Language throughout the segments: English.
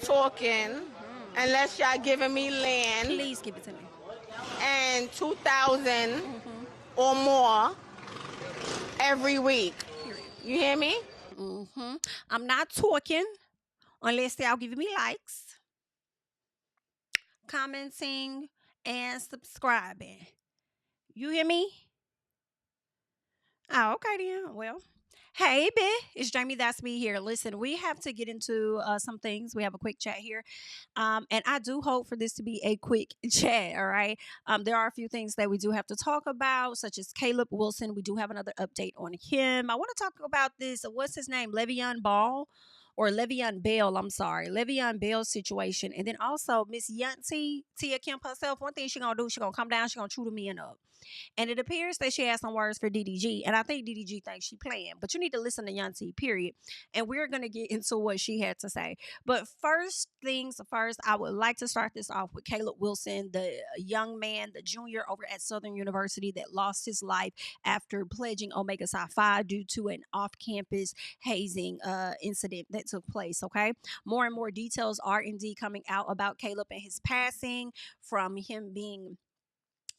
talking unless y'all giving me land Please give it to me. and 2,000 or more every week. You hear me? I'm not talking unless y'all giving me likes, commenting, and subscribing. You hear me? Oh, okay then. Well, hey, it's JamiThatsMe here. Listen, we have to get into some things. We have a quick chat here. And I do hope for this to be a quick chat, all right? There are a few things that we do have to talk about, such as Caleb Wilson. We do have another update on him. I want to talk about this. What's his name? Le'Veon Bell, I'm sorry. Le'Veon Bell situation. And then also Miss Yancy, Tia Kemp herself. One thing she going to do, she going to come down, she going to chew the men up. And it appears that she has some words for DDG. And I think DDG thinks she playing. But you need to listen to Yancy, period. And we're going to get into what she had to say. But first things first, I would like to start this off with Caleb Wilson, the young man, the junior over at Southern University that lost his life after pledging Omega Psi Phi due to an off-campus hazing incident that took place, okay? More and more details are indeed coming out about Caleb and his passing, from him being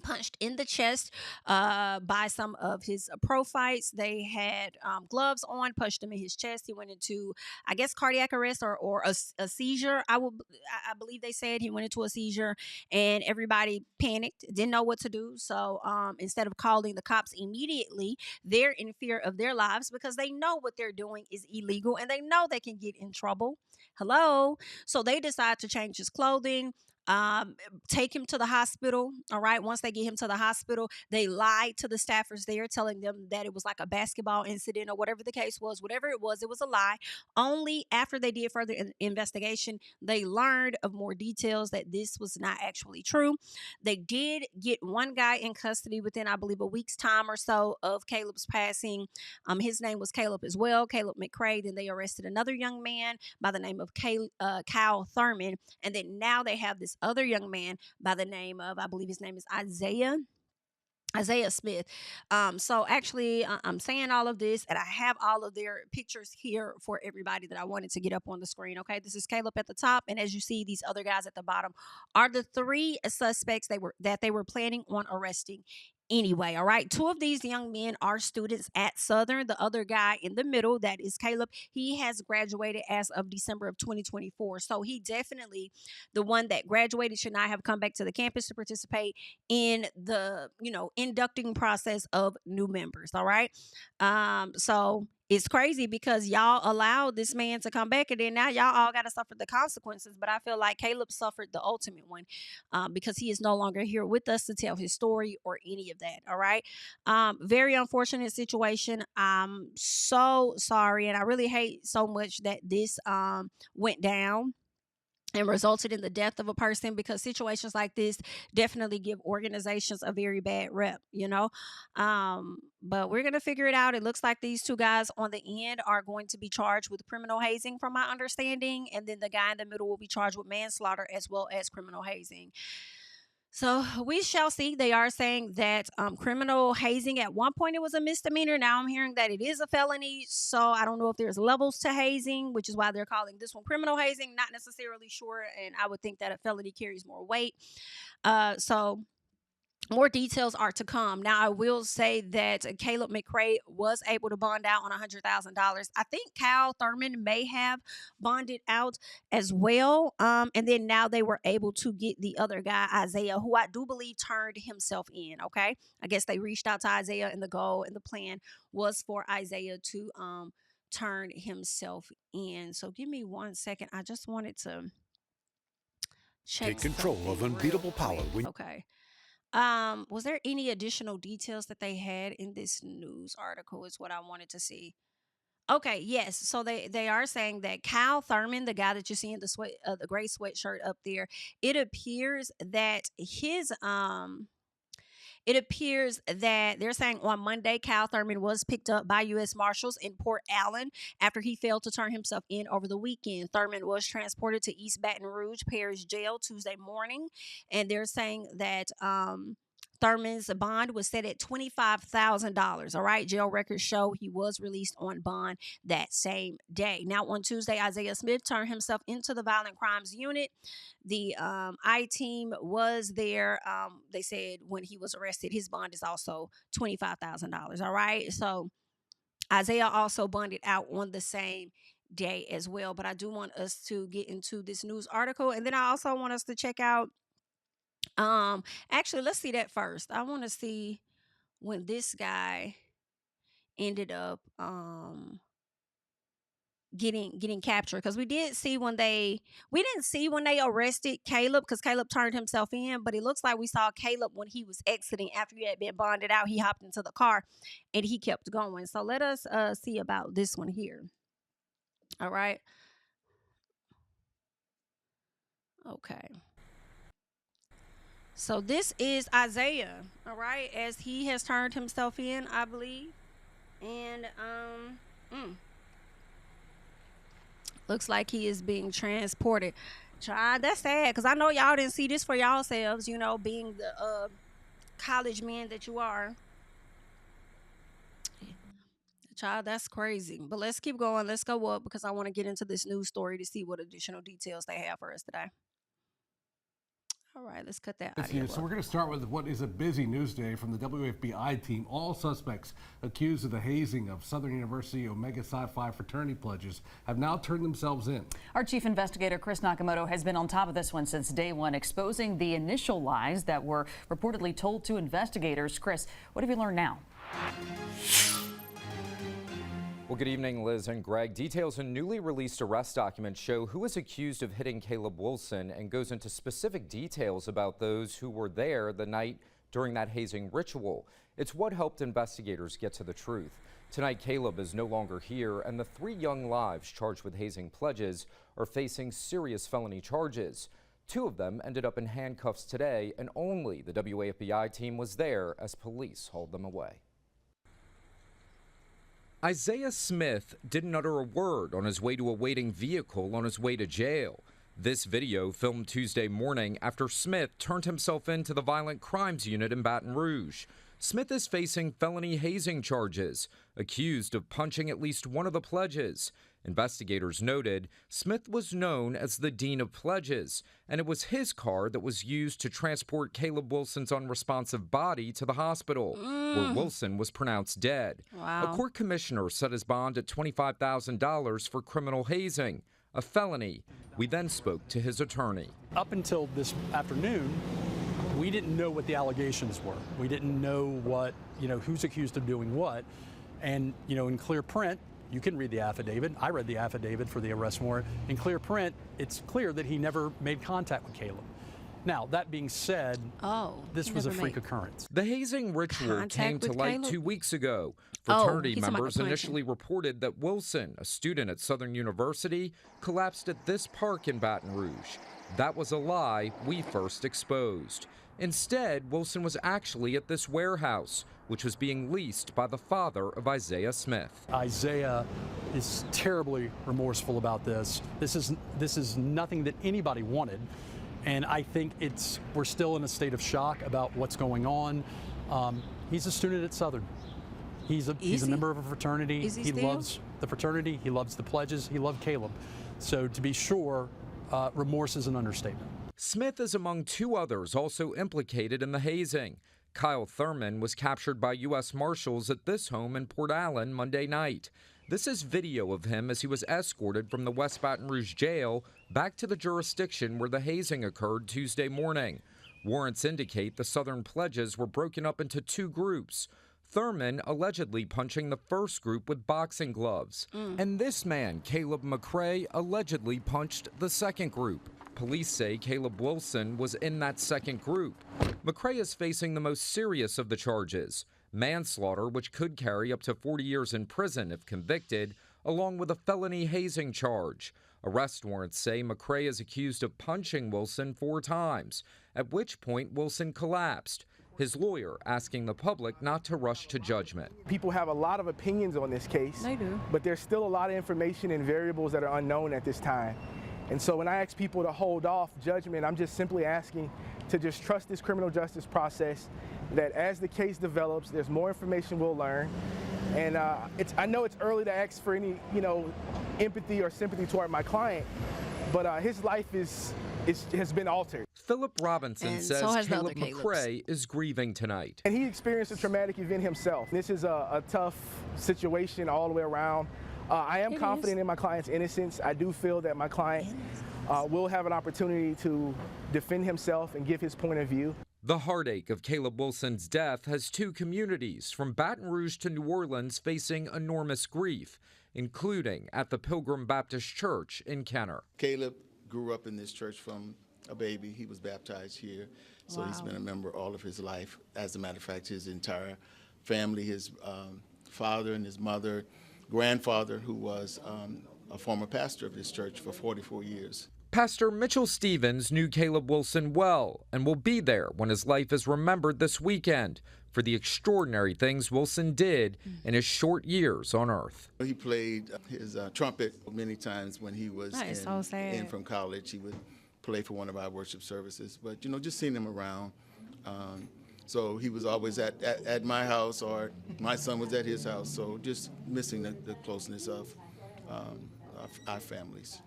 punched in the chest by some of his pro fights. They had gloves on, punched him in his chest. He went into, I guess, cardiac arrest or a seizure. I believe they said he went into a seizure, and everybody panicked, didn't know what to do. So instead of calling the cops immediately, they're in fear of their lives because they know what they're doing is illegal and they know they can get in trouble. Hello. So they decide to change his clothing, take him to the hospital. All right. Once they get him to the hospital, they lied to the staffers there, telling them that it was like a basketball incident or whatever the case was. Whatever it was a lie. Only after they did further investigation, they learned of more details that this was not actually true. They did get one guy in custody within, I believe, a week's time or so of Caleb's passing. His name was Caleb as well, Caleb McCray. Then they arrested another young man by the name of Kyle Thurman. And then now they have this other young man by the name of, I believe his name is Isaiah Smith. So actually, I'm saying all of this, and I have all of their pictures here for everybody that I wanted to get up on the screen. Okay, this is Caleb at the top, and as you see, these other guys at the bottom are the three suspects they were planning on arresting anyway. All right, two of these young men are students at Southern. The other guy in the middle, that is Caleb, he has graduated as of December of 2024. So he definitely, the one that graduated, should not have come back to the campus to participate in the, inducting process of new members. All right. So it's crazy because y'all allowed this man to come back, and then now y'all all got to suffer the consequences. But I feel like Caleb suffered the ultimate one, because he is no longer here with us to tell his story or any of that. All right. Very unfortunate situation. I'm so sorry. And I really hate so much that this went down and resulted in the death of a person, because situations like this definitely give organizations a very bad rep, but we're going to figure it out. It looks like these two guys on the end are going to be charged with criminal hazing, from my understanding, and then the guy in the middle will be charged with manslaughter as well as criminal hazing. So we shall see. They are saying that criminal hazing, at one point it was a misdemeanor. Now I'm hearing that it is a felony. So I don't know if there's levels to hazing, which is why they're calling this one criminal hazing. Not necessarily sure. And I would think that a felony carries more weight. So more details are to come. Now, I will say that Caleb McCray was able to bond out on $100,000. I think Kyle Thurman may have bonded out as well. And then now they were able to get the other guy, Isaiah, who I do believe turned himself in. Okay. I guess they reached out to Isaiah, and the goal and the plan was for Isaiah to turn himself in. So give me 1 second. I just wanted to check. Take control of unbeatable power. Okay. Was there any additional details that they had in this news article is what I wanted to see. Okay, yes. So they are saying that Kyle Thurman, the guy that you see in the gray sweatshirt up there, it appears that they're saying on Monday, Kyle Thurman was picked up by U.S. Marshals in Port Allen after he failed to turn himself in over the weekend. Thurman was transported to East Baton Rouge Parish Jail Tuesday morning, and they're saying that Thurman's bond was set at $25,000. All right. Jail records show he was released on bond that same day. Now, on Tuesday, Isaiah Smith turned himself into the violent crimes unit. The I-team was there. They said when he was arrested, his bond is also $25,000. All right. So Isaiah also bonded out on the same day as well. But I do want us to get into this news article, and then I also want us to check out actually, let's see that first. I want to see when this guy ended up getting captured, because we didn't see when they arrested Caleb, because Caleb turned himself in, but it looks like we saw Caleb when he was exiting after he had been bonded out. He hopped into the car and he kept going. So let us see about this one here. All right. Okay. So this is Isaiah, all right, as he has turned himself in, I believe. And looks like he is being transported. Child, that's sad, because I know y'all didn't see this for yourselves, you know, being the college men that you are. Child, that's crazy. But let's keep going. Let's go up, because I want to get into this news story to see what additional details they have for us today. All right, let's cut that audio. So we're going to start with what is a busy news day from the WFBI team. All suspects accused of the hazing of Southern University Omega Psi Phi fraternity pledges have now turned themselves in. Our chief investigator, Chris Nakamoto, has been on top of this one since day one, exposing the initial lies that were reportedly told to investigators. Chris, what have you learned now? Well, good evening, Liz and Greg. Details in newly released arrest documents show who is accused of hitting Caleb Wilson and goes into specific details about those who were there the night during that hazing ritual. It's what helped investigators get to the truth. Tonight, Caleb is no longer here, and the 3 young lives charged with hazing pledges are facing serious felony charges. 2 of them ended up in handcuffs today, and only the WAFBI team was there as police hauled them away. Isaiah Smith didn't utter a word on his way to a waiting vehicle on his way to jail. This video filmed Tuesday morning after Smith turned himself into the violent crimes unit in Baton Rouge. Smith is facing felony hazing charges, accused of punching at least one of the pledges. Investigators noted Smith was known as the Dean of Pledges, and it was his car that was used to transport Caleb Wilson's unresponsive body to the hospital, where Wilson was pronounced dead. Wow. A court commissioner set his bond at $25,000 for criminal hazing, a felony. We then spoke to his attorney. Up until this afternoon, we didn't know what the allegations were. We didn't know what, who's accused of doing what. And, in clear print, you can read the affidavit. I read the affidavit for the arrest warrant. In clear print, it's clear that he never made contact with Caleb. Now, that being said, this was a freak occurrence. The hazing ritual came to light 2 weeks ago. Fraternity members initially reported that Wilson, a student at Southern University, collapsed at this park in Baton Rouge. That was a lie we first exposed. Instead, Wilson was actually at this warehouse, which was being leased by the father of Isaiah Smith. Isaiah is terribly remorseful about this. This is nothing that anybody wanted, and I think we're still in a state of shock about what's going on. He's a student at Southern. He's a member of a fraternity. He loves the fraternity. He loves the pledges. He loved Caleb. So to be sure, remorse is an understatement. Smith is among 2 others also implicated in the hazing. Kyle Thurman was captured by U.S. Marshals at this home in Port Allen Monday night. This is video of him as he was escorted from the West Baton Rouge jail back to the jurisdiction where the hazing occurred Tuesday morning. Warrants indicate the Southern pledges were broken up into 2 groups. Thurman allegedly punching the first group with boxing gloves. And this man, Caleb McCrae, allegedly punched the second group. Police say Caleb Wilson was in that second group. McCrae is facing the most serious of the charges, manslaughter, which could carry up to 40 years in prison if convicted, along with a felony hazing charge. Arrest warrants say McCrae is accused of punching Wilson 4 times, at which point Wilson collapsed. His lawyer asking the public not to rush to judgment. People have a lot of opinions on this case. They do. But there's still a lot of information and variables that are unknown at this time. And so when I ask people to hold off judgment, I'm just simply asking to just trust this criminal justice process, that as the case develops, there's more information we'll learn. And I know it's early to ask for any, empathy or sympathy toward my client, but his life has been altered. Philip Robinson And says so has the Caleb other Calebs. McCrae is grieving tonight. And he experienced a traumatic event himself. This is a tough situation all the way around. I am confident in my client's innocence. I do feel that my client will have an opportunity to defend himself and give his point of view. The heartache of Caleb Wilson's death has two communities from Baton Rouge to New Orleans facing enormous grief, including at the Pilgrim Baptist Church in Kenner. Caleb grew up in this church from a baby. He was baptized here, so he's been a member all of his life. As a matter of fact, his entire family, his father and his mother, grandfather, who was a former pastor of this church for 44 years. Pastor Mitchell Stevens knew Caleb Wilson well and will be there when his life is remembered this weekend for the extraordinary things Wilson did in his short years on earth. He played his trumpet many times when he was in from college. He would play for one of our worship services, but just seeing him around. So he was always at my house, or my son was at his house, so just missing the closeness of our families.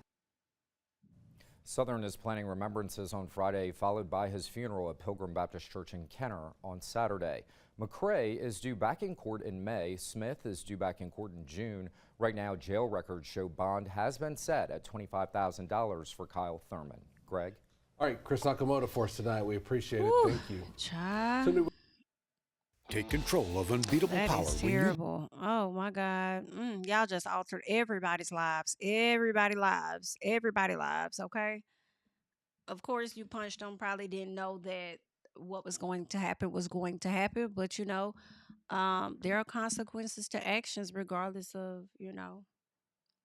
Southern is planning remembrances on Friday, followed by his funeral at Pilgrim Baptist Church in Kenner on Saturday. McCrae is due back in court in May. Smith is due back in court in June. Right now, jail records show bond has been set at $25,000 for Kyle Thurman. Greg? All right, Chris Nakamoto for us tonight. We appreciate it. Thank you. Child. Take control of unbeatable That power. is terrible. Oh my God. Y'all just altered everybody's lives. Everybody's lives, okay? Of course, you punched them, probably didn't know that what was going to happen, but there are consequences to actions regardless of,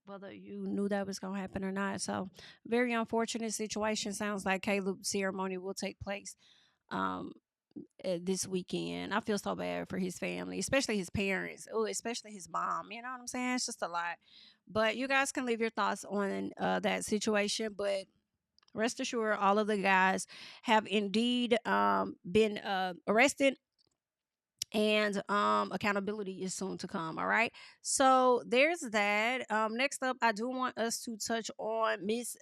whether you knew that was going to happen or not. So, very unfortunate situation. Sounds like Caleb's ceremony will take place this weekend. I feel so bad for his family, especially his parents, especially his mom. You know what I'm saying? It's just a lot. But you guys can leave your thoughts on that situation. But rest assured, all of the guys have indeed been arrested, and accountability is soon to come. All right, so there's that. Next up, I do want us to touch on Miss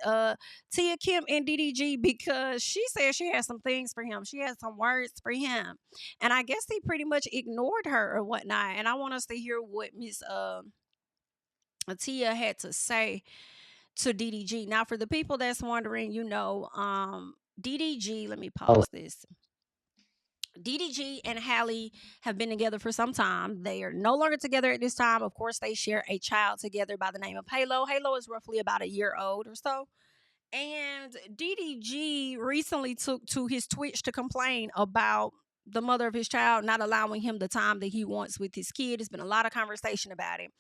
Tia Kemp and DDG, because she said she has some things for him. She has some words for him, and I guess he pretty much ignored her or whatnot. And I want us to hear what Miss Tia had to say to DDG. Now, for the people that's wondering, DDG, let me pause this. DDG and Hallie have been together for some time. They are no longer together at this time. Of course, they share a child together by the name of Halo. Halo is roughly about a year old or so. And DDG recently took to his Twitch to complain about the mother of his child not allowing him the time that he wants with his kid. There's been a lot of conversation about it.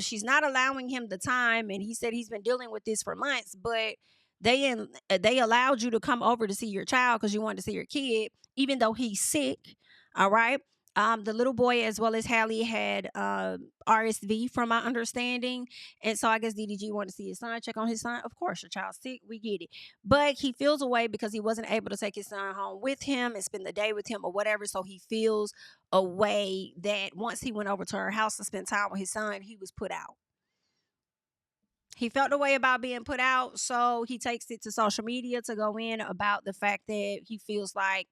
She's not allowing him the time, and he said he's been dealing with this for months, but they allowed you to come over to see your child because you wanted to see your kid, even though he's sick. All right. The little boy, as well as Hallie, had RSV, from my understanding. And so I guess DDG wanted to see his son, check on his son. Of course, your child's sick. We get it. But he feels away because he wasn't able to take his son home with him and spend the day with him or whatever. So he feels a way that once he went over to her house to spend time with his son, he was put out. He felt a way about being put out, so he takes it to social media to go in about the fact that he feels like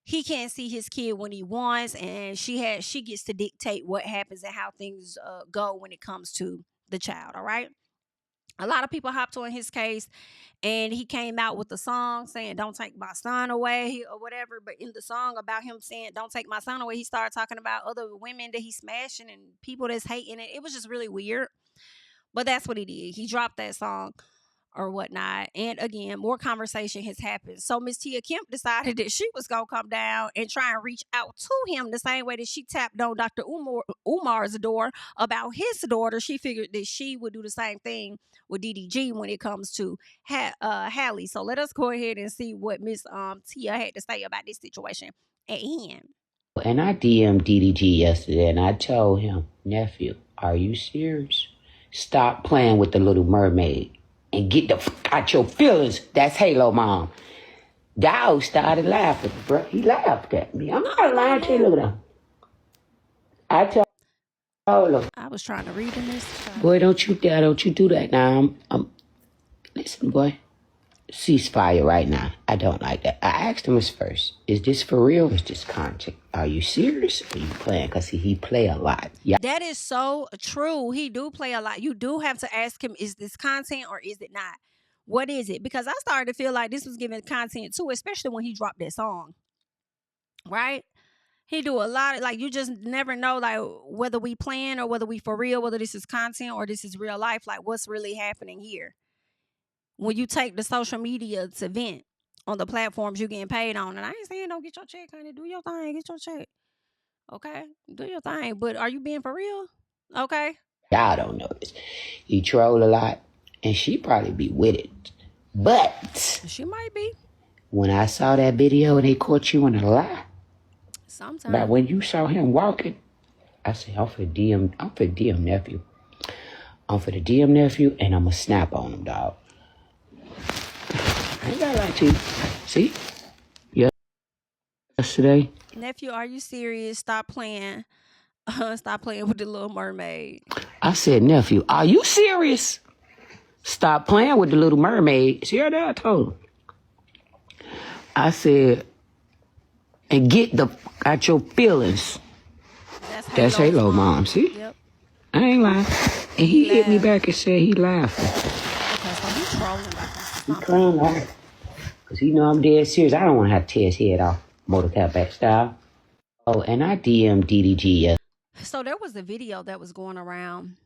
he can't see his kid when he wants, and she gets to dictate what happens and how things go when it comes to the child. All right. A lot of people hopped on his case, and he came out with the song saying, "Don't take my son away," or whatever. But in the song about him saying, "Don't take my son away," he started talking about other women that he's smashing and people that's hating it. It was just really weird. But that's what he did. He dropped that song or whatnot. And again, more conversation has happened. So Miss Tia Kemp decided that she was going to come down and try and reach out to him the same way that she tapped on Dr. Umar's door about his daughter. She figured that she would do the same thing with DDG when it comes to Hallie. So let us go ahead and see what Miss Tia had to say about this situation at hand. And I DM'd DDG yesterday, and I told him, "Nephew, are you serious? Stop playing with the Little Mermaid. and get the fuck out your feelings. That's Halo Mom. Dog started laughing, bro. He laughed at me. I'm not lying to you. Look at him. I told him. I was trying to read in this. Boy, don't you do that now. Listen, boy. Ceasefire right now. I don't like that. I asked him first, is this for real or is this content? Are you serious or are you playing? Because he play a lot. Yeah. That is so true. He do play a lot. You do have to ask him, is this content or is it not? What is it? Because I started to feel like this was giving content too, especially when he dropped that song. Right? He do a lot of, like, you just never know, like, whether we playing or whether we for real, whether this is content or this is real life. Like, what's really happening here? When you take the social media to vent on the platforms you're getting paid on. And I ain't saying don't get your check, honey. Do your thing. Get your check. Okay? Do your thing. But are you being for real? Okay? Y'all don't know this. He troll a lot, and she probably be with it. But she might be. When I saw that video and they caught you in a lie, sometimes. But when you saw him walking, I said, I'm for DM nephew. I'm for the DM nephew, and I'm going to snap on him, dog. I ain't got to lie to you. See? Yesterday. Nephew, are you serious? Stop playing. Stop playing with the Little Mermaid. I said, nephew, are you serious? Stop playing with the Little Mermaid. See how that I told him. I said, and get the out your feelings. That's Halo Mom. See? Yep. I ain't lying. And he hit me back and said he laughing. Okay, so he's trolling. He crying like, because he know I'm dead serious. I don't want to have to tear his head off. Motor Cat back style. Oh, and I DM'd DDG. So there was a video that was going around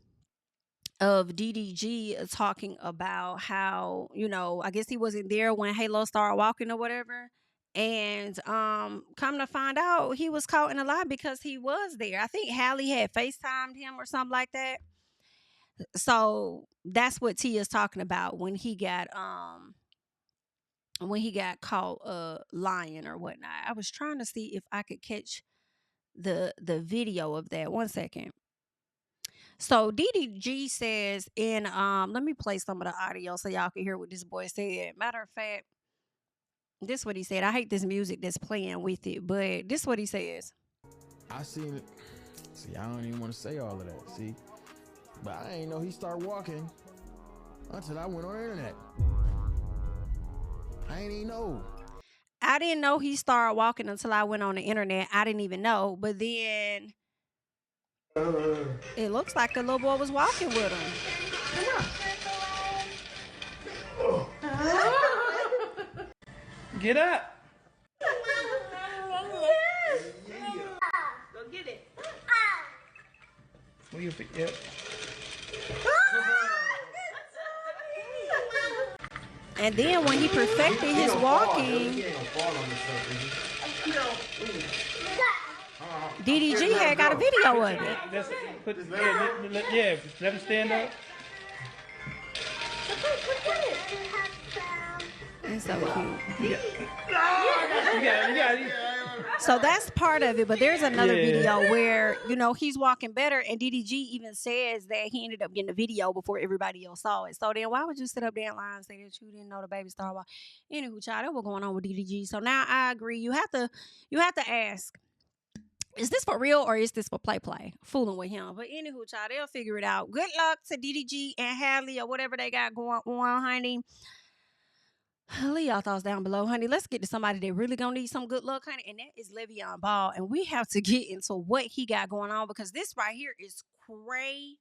of DDG talking about how, you know, I guess he wasn't there when Halo started walking or whatever. And come to find out, he was caught in a lie because he was there. I think Hallie had FaceTimed him or something like that. So that's what Tia's talking about when he got caught lying or whatnot. I was trying to see if I could catch the video of that. 1 second. So DDG says in let me play some of the audio so y'all can hear what this boy said. Matter of fact, this is what he said. I hate this music that's playing with it, but this is what he says. I seen it. See, I don't even want to say all of that, see? But I ain't know he started walking until I went on the internet. I ain't even know. I didn't know he started walking until I went on the internet. I didn't even know. But then it looks like the little boy was walking with him. Get up. Go get it. Where you fit? Yep. And then when he perfected his walking, DDG had got a video of it. Yeah, let him stand up. It's so cute. Yeah. So that's part of it, but there's another video where, you know, he's walking better, and DDG even says that he ended up getting the video before everybody else saw it. So then why would you sit up there and lie and say that you didn't know the baby started walking? Anywho, child, that was going on with DDG. So now I agree. You have to ask, is this for real or is this for play? Fooling with him. But anywho, child, they'll figure it out. Good luck to DDG and Hallie or whatever they got going on, honey. Leave y'all thoughts down below, honey. Let's get to somebody that really gonna need some good luck, honey, and that is Le'Veon Ball. And we have to get into what he got going on because this right here is crazy.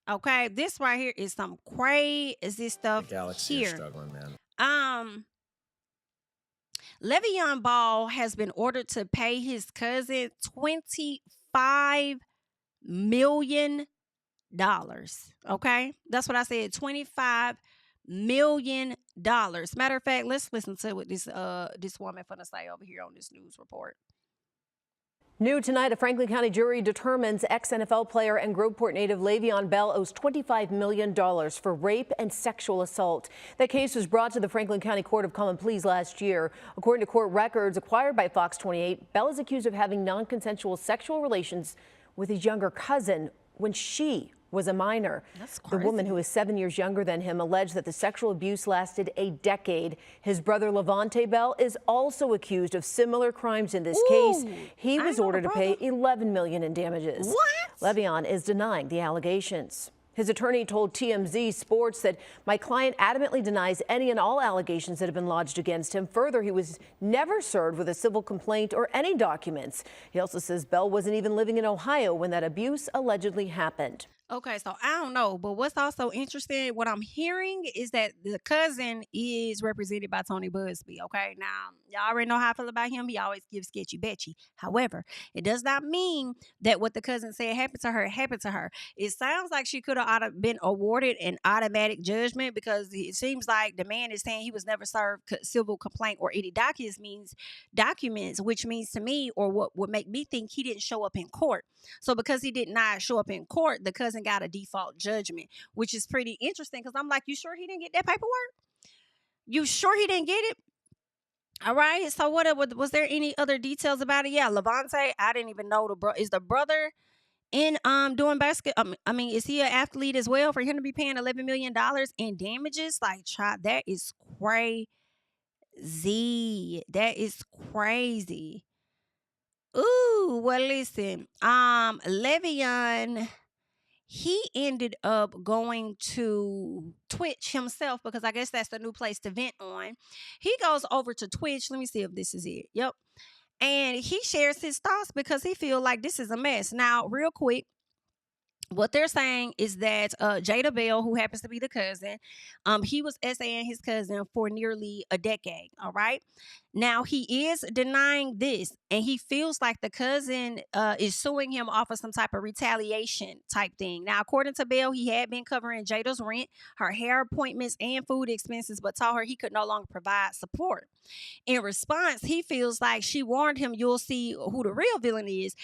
Okay, this right here is some crazy stuff here. Struggling, man. Le'Veon Ball has been ordered to pay his cousin $25 million. Okay, that's what I said. $25 million. Matter of fact, let's listen to what this woman finna say over here on this news report. New tonight, a Franklin County jury determines ex-NFL player and Groveport native Le'Veon Bell owes $25 million for rape and sexual assault. That case was brought to the Franklin County Court of Common Pleas last year. According to court records acquired by Fox 28, Bell is accused of having non-consensual sexual relations with his younger cousin when she was a minor. That's The crazy. woman, who is 7 years younger than him, alleged that the sexual abuse lasted a decade. His brother Levante Bell is also accused of similar crimes in this case. He was ordered to pay $11 million in damages. What? Le'Veon is denying the allegations. His attorney told TMZ Sports that my client adamantly denies any and all allegations that have been lodged against him. Further, he was never served with a civil complaint or any documents. He also says Bell wasn't even living in Ohio when that abuse allegedly happened. Okay, so I don't know, but what's also interesting, what I'm hearing is that the cousin is represented by Tony Busby, okay? Now, y'all already know how I feel about him. He always gives sketchy betchy. However, it does not mean that what the cousin said happened to her happened to her. It sounds like she could have been awarded an automatic judgment, because it seems like the man is saying he was never served civil complaint or any documents, which means to me, or what would make me think, he didn't show up in court. So because he did not show up in court, the cousin got a default judgment, which is pretty interesting, because I'm like, you sure he didn't get that paperwork? You sure he didn't get it? All right. So what was there any other details about it? Yeah, Levante, I didn't even know is the brother in doing basket. I mean, is he an athlete as well for him to be paying $11 million in damages? Like, child, that is crazy. That is crazy. Ooh, well, listen, Le'Veon, he ended up going to Twitch himself, because I guess that's the new place to vent on. He goes over to Twitch. Let me see if this is it. Yep. And he shares his thoughts because he feels like this is a mess. Now, real quick, what they're saying is that Jada Bell, who happens to be the cousin, he was SAing his cousin for nearly a decade. All right. Now, he is denying this, and he feels like the cousin is suing him off of some type of retaliation type thing. Now, according to Bell, he had been covering Jada's rent, her hair appointments, and food expenses, but told her he could no longer provide support. In response, he feels like she warned him, you'll see who the real villain is.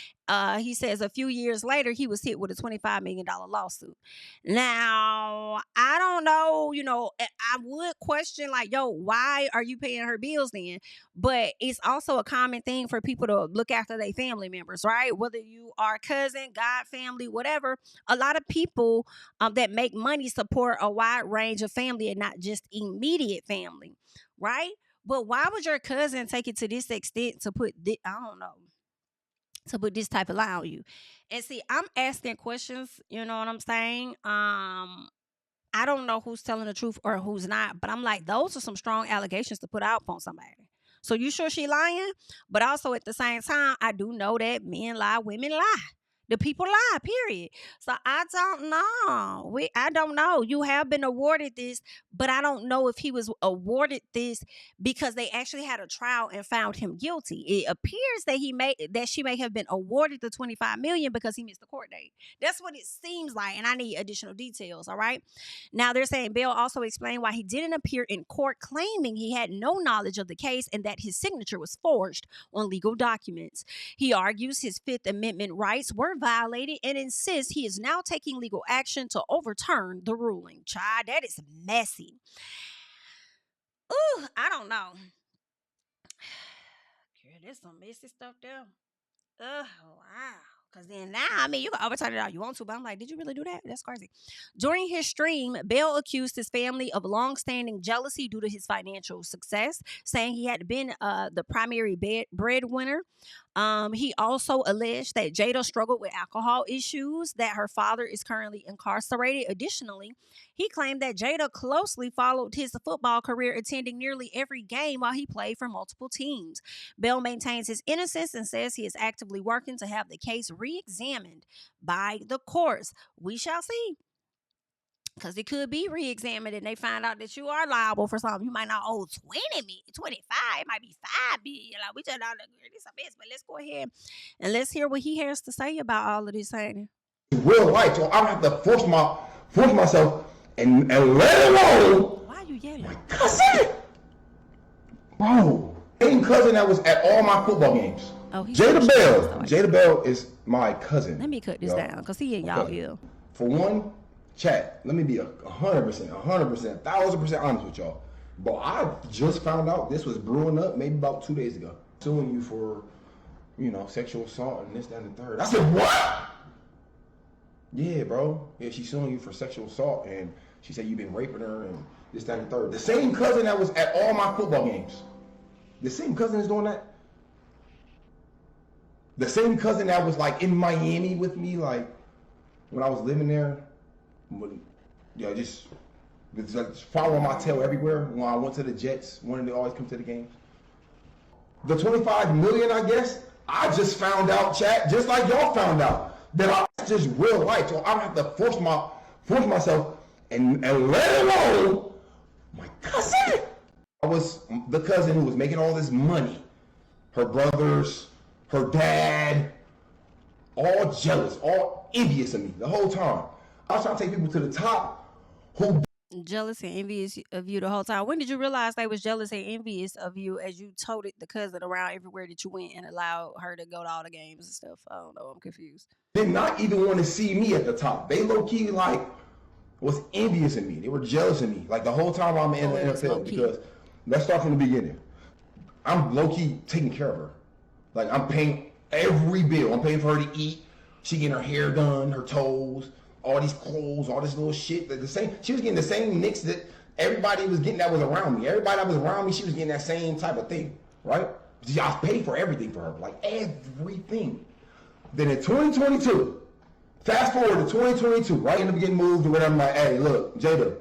He says a few years later, he was hit with a $25 million lawsuit. Now, I don't know, I would question, like, yo, why are you paying her bills then? But it's also a common thing for people to look after their family members, right? Whether you are cousin, God family, whatever. A lot of people that make money support a wide range of family and not just immediate family, right? But why would your cousin take it to this extent to put this, I don't know, to put this type of lie on you? And see, I'm asking questions, you know what I'm saying? I don't know who's telling the truth or who's not, but I'm like, those are some strong allegations to put out on somebody. So you sure she lying? But also at the same time, I do know that men lie, women lie. The people lie, period. So I don't know. I don't know. You have been awarded this, but I don't know if he was awarded this because they actually had a trial and found him guilty. It appears that she may have been awarded the $25 million because he missed the court date. That's what it seems like, and I need additional details. All right. Now they're saying Bell also explained why he didn't appear in court, claiming he had no knowledge of the case and that his signature was forged on legal documents. He argues his Fifth Amendment rights were violated and insists he is now taking legal action to overturn the ruling. Child, that is messy. Ooh, I don't know. Girl, there's some messy stuff there. Oh, wow. Because then now, I mean, you can overturn it all you want to, but I'm like, did you really do that? That's crazy. During his stream, Bell accused his family of long-standing jealousy due to his financial success, saying he had been the primary breadwinner. He also alleged that Jada struggled with alcohol issues, that her father is currently incarcerated. Additionally, he claimed that Jada closely followed his football career, attending nearly every game while he played for multiple teams. Bell maintains his innocence and says he is actively working to have the case re-examined by the courts. We shall see. Because it could be re-examined and they find out that you are liable for something. You might not owe 25. It might be $5 billion. Like, we just don't agree. This a mess. But let's go ahead and let's hear what he has to say about all of this, honey. Real life, so I don't have to force myself and let alone. Why are you yelling? My cousin, bro. Same cousin that was at all my football games. Oh, Jada Bell. Jada Bell is my cousin. Let me cut this down because he in y'all ear. For one. Chat, let me be 100%, 1,000% honest with y'all. But I just found out this was brewing up maybe about 2 days ago. Suing you for, sexual assault and this, that, and the third. I said, what? Yeah, bro. Yeah, she's suing you for sexual assault, and she said you've been raping her and this, that, and the third. The same cousin that was at all my football games. The same cousin is doing that. The same cousin that was like in Miami with me, like when I was living there, just following my tail everywhere. When I went to the Jets, wanted to always come to the games. The $25 million, I guess, I just found out, chat, just like y'all found out, that that's just real life. So I don't have to force myself and let alone my cousin. I was the cousin who was making all this money. Her brothers, her dad, all jealous, all envious of me the whole time. I was trying to take people to the top who jealous and envious of you the whole time. When did you realize they was jealous and envious of you as you toted the cousin around everywhere that you went and allowed her to go to all the games and stuff? I don't know. I'm confused. did not even want to see me at the top. They low-key like was envious of me. They were jealous of me like the whole time I'm in the NFL. Because let's start from the beginning. I'm low-key taking care of her. Like I'm paying every bill. I'm paying for her to eat. She getting her hair done, her toes, all these clothes, all this little shit. The same. She was getting the same nicks that everybody was getting that was around me. Everybody that was around me, she was getting that same type of thing, right? I paid for everything for her, like everything. Then in 2022, fast forward to 2022, right in the beginning moved or whatever, I'm like, hey, look, Jada,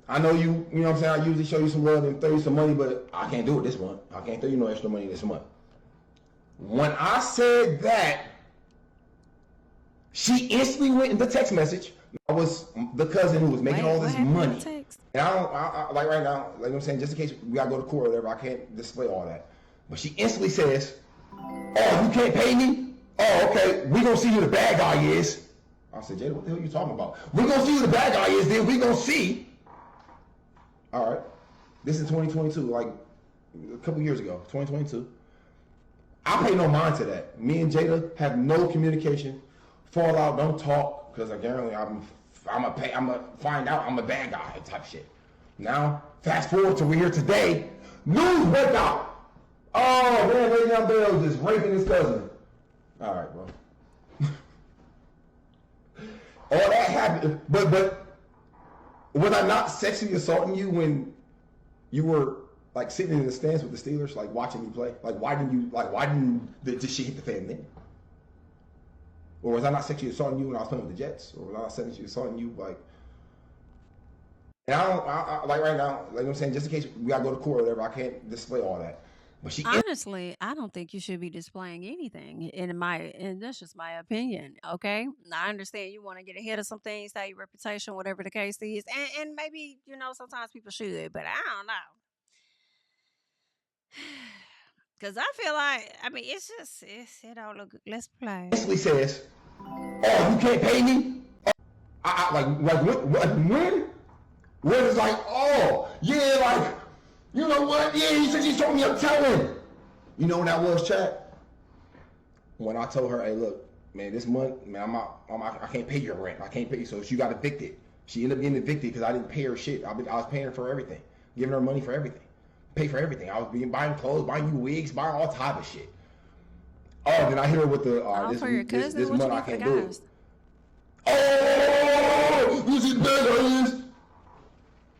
I know you know what I'm saying, I usually show you some love and throw you some money, but I can't do it this month. I can't throw you no extra money this month. When I said that, she instantly went in the text message. I was the cousin who was making all this money. And I like right now, like I'm saying, just in case we gotta go to court or whatever, I can't display all that. But she instantly says, oh, you can't pay me? Oh, okay, we gonna see who the bad guy is. I said, Jada, what the hell are you talking about? We gonna see who the bad guy is, then we gonna see. All right, this is 2022, like a couple years ago, 2022. I pay no mind to that. Me and Jada have no communication, fall out, don't talk, because apparently I'm gonna find out I'm a bad guy type shit. Now, fast forward to we're here today, news break out. Oh man, Le'Veon Bell just raping his cousin. All right, bro. All that happened, but was I not sexually assaulting you when you were like sitting in the stands with the Steelers, like watching me play? Like why didn't did she hit the fan then? Or was I not sexually assaulting you when I was playing with the Jets? Or was I not sexually assaulting you like? And I like right now, like I'm saying, just in case we gotta go to court or whatever, I can't display all that. But she honestly, I don't think you should be displaying anything and that's just my opinion. Okay. I understand you want to get ahead of some things, have your reputation, whatever the case is. And maybe, sometimes people should, but I don't know. Cause I feel like, it don't look good. Let's play. Basically says, oh, you can't pay me? When it's like, oh, yeah, like, you know what? Yeah, he said she told me I'm telling. You know when that was, chat? When I told her, hey, look, man, this month, man, I can't pay your rent. I can't pay you. So she got evicted. She ended up getting evicted because I didn't pay her shit. I was paying her for everything, giving her money for everything, pay for everything. I was buying clothes, buying you wigs, buying all type of shit. Oh, then I hit her with the this month I can't do it. Oh, you see the bad guys?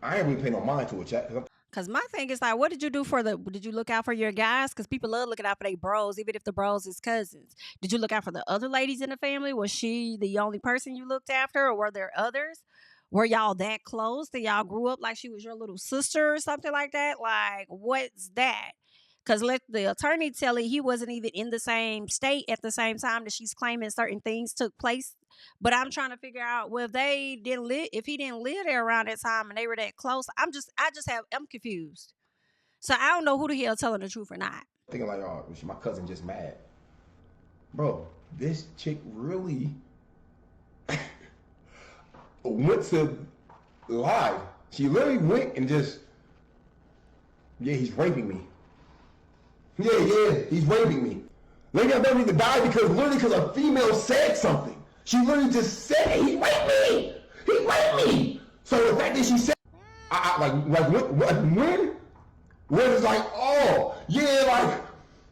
I ain't really paying no mind to it, chat. Cause my thing is like, what did you do did you look out for your guys? Cause people love looking out for their bros, even if the bros is cousins. Did you look out for the other ladies in the family? Was she the only person you looked after, or were there others? Were y'all that close that y'all grew up like she was your little sister or something like that? Like, what's that? Cause let the attorney tell it, he wasn't even in the same state at the same time that she's claiming certain things took place. But I'm trying to figure out, well, if he didn't live there around that time and they were that close, I'm confused. So I don't know who the hell telling the truth or not. Thinking like, oh, my cousin just mad. Bro, this chick really went to lie. She literally went and just, yeah, he's raping me. Yeah, he's raping me. Le'Veon Bell need to die because a female said something. She literally just said, he raped me! He raped me! So the fact that she said, when it's like, oh, yeah, like,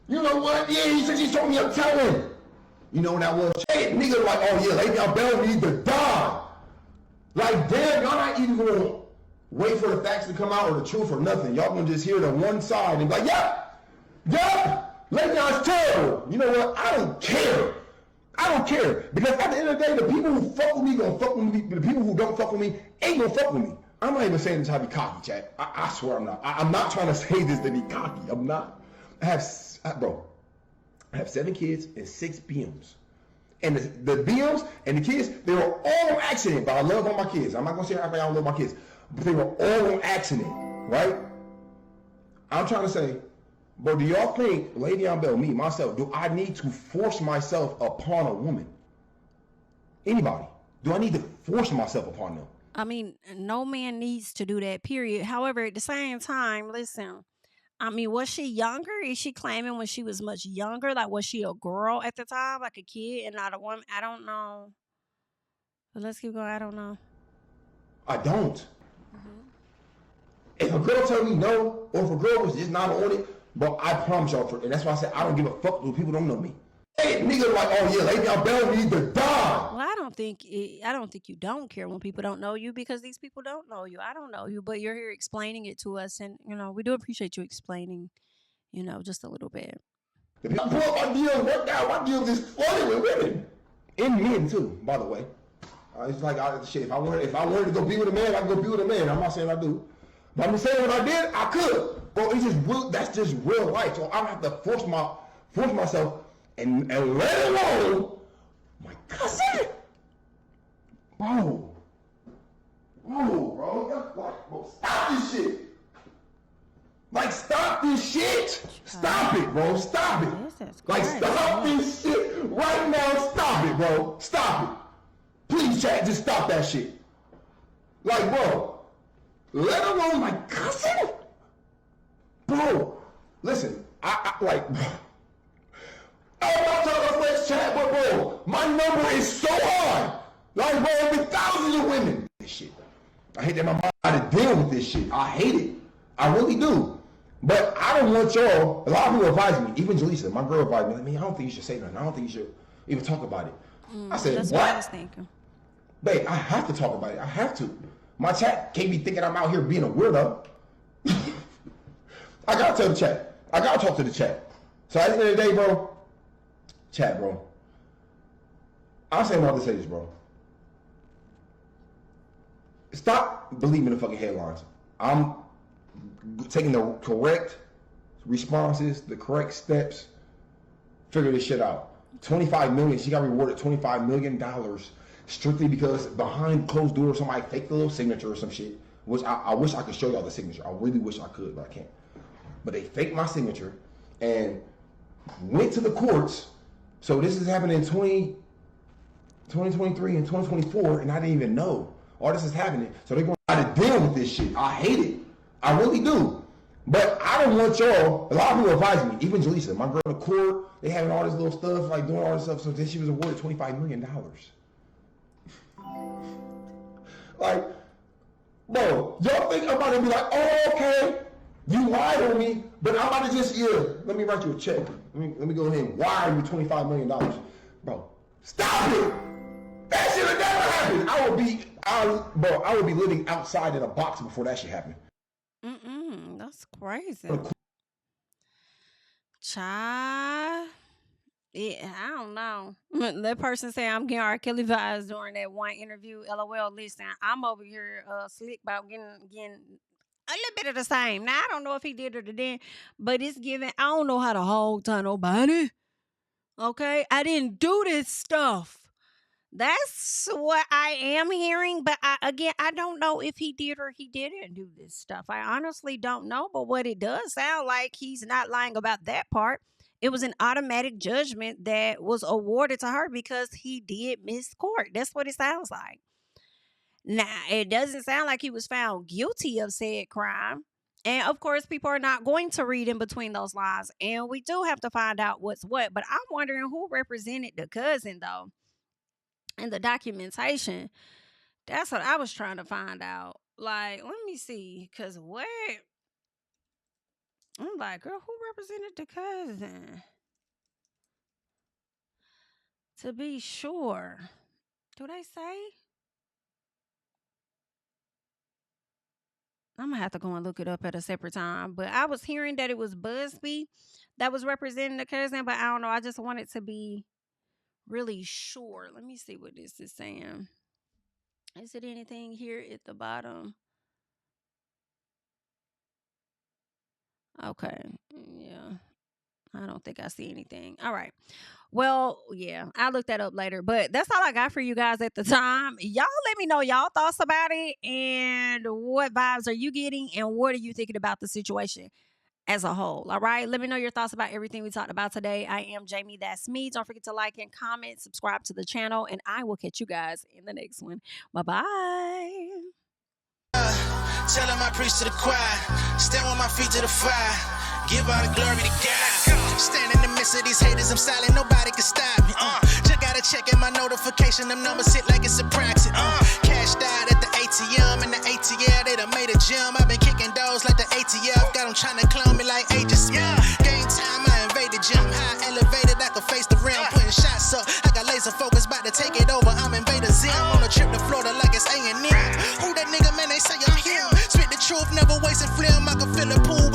you know what? Yeah, she told me I'm telling. You know when that was? Hey, nigga like, oh yeah, Le'Veon Bell needs to die. Like, damn, y'all not even gonna wait for the facts to come out or the truth or nothing. Y'all gonna just hear the one side and be like, yep, Le'Veon's terrible. You know what? I don't care. I don't care. Because at the end of the day, the people who fuck with me gonna fuck with me. The people who don't fuck with me ain't gonna fuck with me. I'm not even saying this to be cocky, chat. I swear I'm not. I'm not trying to say this to be cocky. I'm not. I have 7 kids and 6 BMs. And the BMs and the kids, they were all on accident, but I love all my kids. I'm not gonna say I don't love my kids, but they were all on accident, right? I'm trying to say, but do y'all think, Le'Veon Bell, me, myself, do I need to force myself upon a woman? Anybody? Do I need to force myself upon them? I mean, no man needs to do that, period. However, at the same time, listen, I mean, was she younger? Is she claiming when she was much younger? Like, was she a girl at the time, like a kid and not a woman? I don't know. But let's keep going. I don't know. I don't. If a girl tell me no, or if a girl was just not on it, but I promise y'all, and that's why I said I don't give a fuck when people don't know me. Hey, niggas like, oh yeah, Le'Veon Bell needs to die. Well, I don't think you don't care when people don't know you, because these people don't know you. I don't know you, but you're here explaining it to us, and we do appreciate you explaining, just a little bit. The people pull up my deals, work out, my deals is flooded with women. And men too, by the way. It's like, shit, if I wanted to go be with a man, I could go be with a man. I'm not saying I do. But I'm just saying if I did, I could. Bro, it's just real, that's just real life. So I don't have to force myself and let alone my cousin. Bro, stop this shit. Like, stop this shit. Stop it, bro. Stop it. Like, stop this shit right now. Stop it, bro. Stop it. Please, chat, just stop that shit. Like, bro, let alone my cousin. Bro, listen, I I'm not talking about flex chat, but bro, my number is so high. Like, bro, with thousands of women. This shit. I hate that my mind had to deal with this shit. I hate it. I really do. But I don't want y'all, a lot of people advise me, even Jaleesa, my girl advised me, like, man, I don't think you should say nothing. I don't think you should even talk about it. I said, that's what? I was thinking. Babe, I have to talk about it. I have to. My chat can't be thinking I'm out here being a weirdo. I gotta tell the chat. I gotta talk to the chat. So at the end of the day, bro, chat, bro, I'm saying what I have to say this, bro. Stop believing the fucking headlines. I'm taking the correct responses, the correct steps, figure this shit out. 25 million, she got rewarded $25 million strictly because behind closed doors somebody faked a little signature or some shit, which I wish I could show y'all the signature. I really wish I could, but I can't. But they faked my signature and went to the courts. So this is happening in 2023 and 2024, and I didn't even know. All this is happening. So they're going to try to deal with this shit. I hate it. I really do. But I don't want y'all, a lot of people advise me, even Jaleesa, my girl in the court, they having all this little stuff, like doing all this stuff, so then she was awarded $25 million. Like, bro, y'all think I'm about to be like, oh, okay, you lied on me, but I'm about to just, let me write you a check. Let me go ahead and wire you $25 million. Bro, stop it! That shit would never happen. I would be living outside in a box before that shit happened. That's crazy. Child. Yeah, I don't know. That person said I'm getting R. Kelly vibes during that one interview. LOL, listen, I'm over here slick about getting a little bit of the same. Now, I don't know if he did or didn't, but it's giving, I don't know how to hold to nobody. Okay? I didn't do this stuff. That's what I am hearing, but I don't know if he did or he didn't do this stuff. I honestly don't know, but what it does sound like, he's not lying about that part. It was an automatic judgment that was awarded to her because he did miss court. That's what it sounds like. Now, it doesn't sound like he was found guilty of said crime. And of course, people are not going to read in between those lines. And we do have to find out what's what. But I'm wondering who represented the cousin, though. And the documentation, that's what I was trying to find out. Like, let me see, because what? I'm like, girl, who represented the cousin? To be sure. Do they say? I'm gonna have to go and look it up at a separate time. But I was hearing that it was Busby that was representing the cousin, but I don't know. I just wanted to be really sure. Let me see what this is saying. Is it anything here at the bottom? Okay. Yeah. I don't think I see anything. All right. Well, yeah, I'll look that up later. But that's all I got for you guys at the time. Y'all let me know y'all thoughts about it and what vibes are you getting and what are you thinking about the situation as a whole. All right. Let me know your thoughts about everything we talked about today. I am Jami. That's me. Don't forget to like and comment, subscribe to the channel, and I will catch you guys in the next one. Bye-bye. Tell him I preach to the choir. Stand with my feet to the fire. Give all the glory to God. Stand in the midst of these haters. I'm silent. Nobody can stop me. Just gotta check in my notification. Them numbers hit like it's a praxis. Cashed out at the ATM. And the ATL, they done made a gym. I've been kicking doors like the ATF. Got them trying to clone me like Aegis. Game time, I invaded gym. High elevated, I can face the rim. Putting shots up. I got laser focus, about to take it over. I'm Invader Zim. On a trip to Florida like it's A&M. Who that nigga, man? They say I'm him. Spit the truth, never wasting film. I can feel the pool.